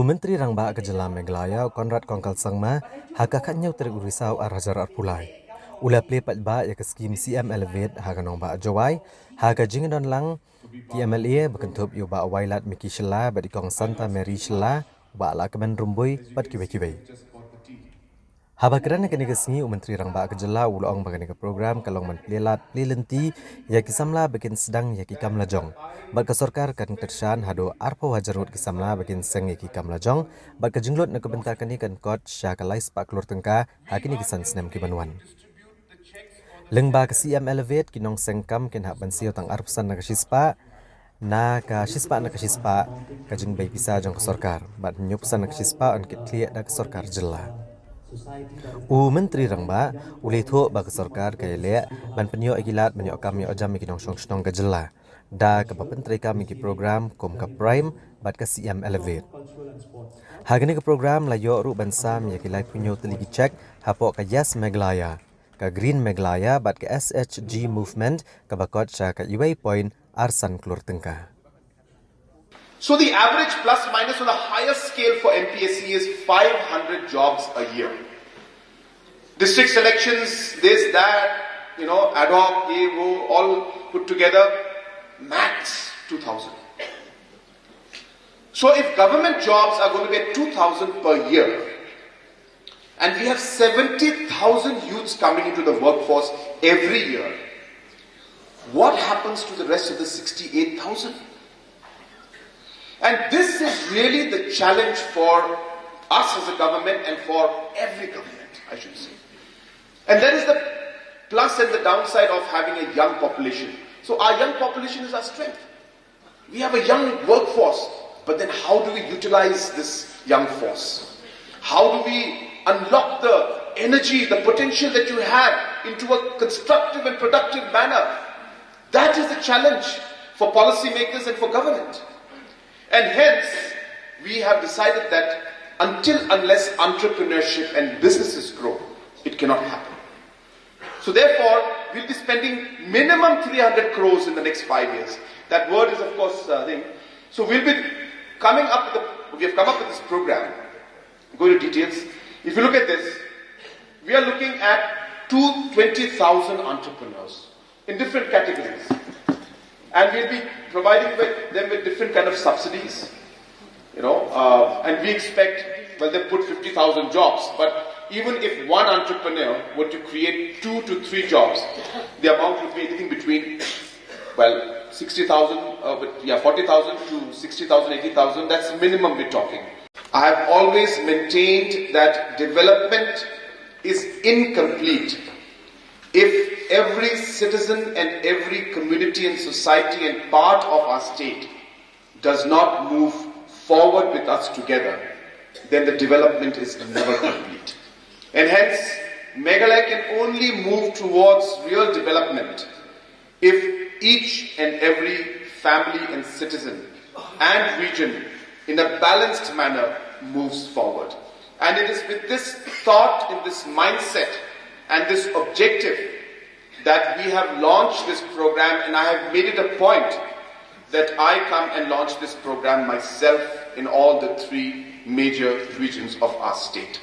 Menteri Rangba ke Jelam Meglaya Konrad Kongkal Sangma hakakatnya tergurisau arhajar arpulai. Ula plepat ba ya ke skim CM Elevate haganong ba Jowai haga jingdon lang TMLA bekentup yu ba wailat Miki Shela badikong Santa Mary Shela ba ala kemen rumbui bad kiwe-kiwe. Haba kerana kena kesini Menteri Rangba ke Jela ulong bagani ke program kalong man plelat plelenti ya ki Samla bikin sedang ya ki kamlajong. Bad ke Sorkar kan Kyrshan hado arpo wajarut ki Samla bikin Seng ya ki kamlajong. Bad ke jenglut nak kebentarkan ni kan kot syakalai sepak kelur tengka hakini kisan senem ki banuan. Lyngba ke CM Elevate kinong Seng kam kin hak bansio tang arpusan nak shispa na ka shispa ka jeng bai pisa jong ke Sorkar. Bad nyupsan nak shispa on kit kliak dak Sorkar Jela. Menteri Rangba uli thok ba ke Sorkar kaya lek ban penyo agilat menyok kami ojam mi kinong song ke Jela da ke menteri kami ki program kom ka prime bat ke CM Elevate hagani ke program layo ru bansam ya ki lai punyo teligi check hapo ka Yes Meglaya ka Green Meglaya bat ke SHG movement ka bakot sya ka Jowai point arsan klur tengka. So the average plus minus on the highest scale for MPSC is 500 jobs a year. District selections, this, that, ad hoc, all put together, max 2,000. So if government jobs are going to be at 2,000 per year, and we have 70,000 youths coming into the workforce every year, what happens to the rest of the 68,000? And this is really the challenge for us as a government and for every government, I should say. And that is the plus and the downside of having a young population. So our young population is our strength. We have a young workforce, but then how do we utilize this young force? How do we unlock the energy, the potential that you have into a constructive and productive manner? That is the challenge for policymakers and for government. And hence, we have decided that unless entrepreneurship and businesses grow, it cannot happen. So therefore, we'll be spending minimum 300 crores in the next 5 years. That word is of course thing. So we'll be we have come up with this program. Go to details. If you look at this, we are looking at 20,000 entrepreneurs in different categories. And we'll be providing them with different kind of subsidies, and we expect, they put 50,000 jobs, but even if one entrepreneur were to create 2 to 3 jobs, the amount would be anything between, 60,000, 40,000 to 60,000, 80,000, that's the minimum we're talking. I have always maintained that development is incomplete if every citizen and every community and society and part of our state does not move forward with us together, then the development is never complete. And hence, Meghalaya can only move towards real development if each and every family and citizen and region in a balanced manner moves forward. And it is with this thought, in this mindset, and this objective that we have launched this program, and I have made it a point that I come and launch this program myself in all the 3 major regions of our state.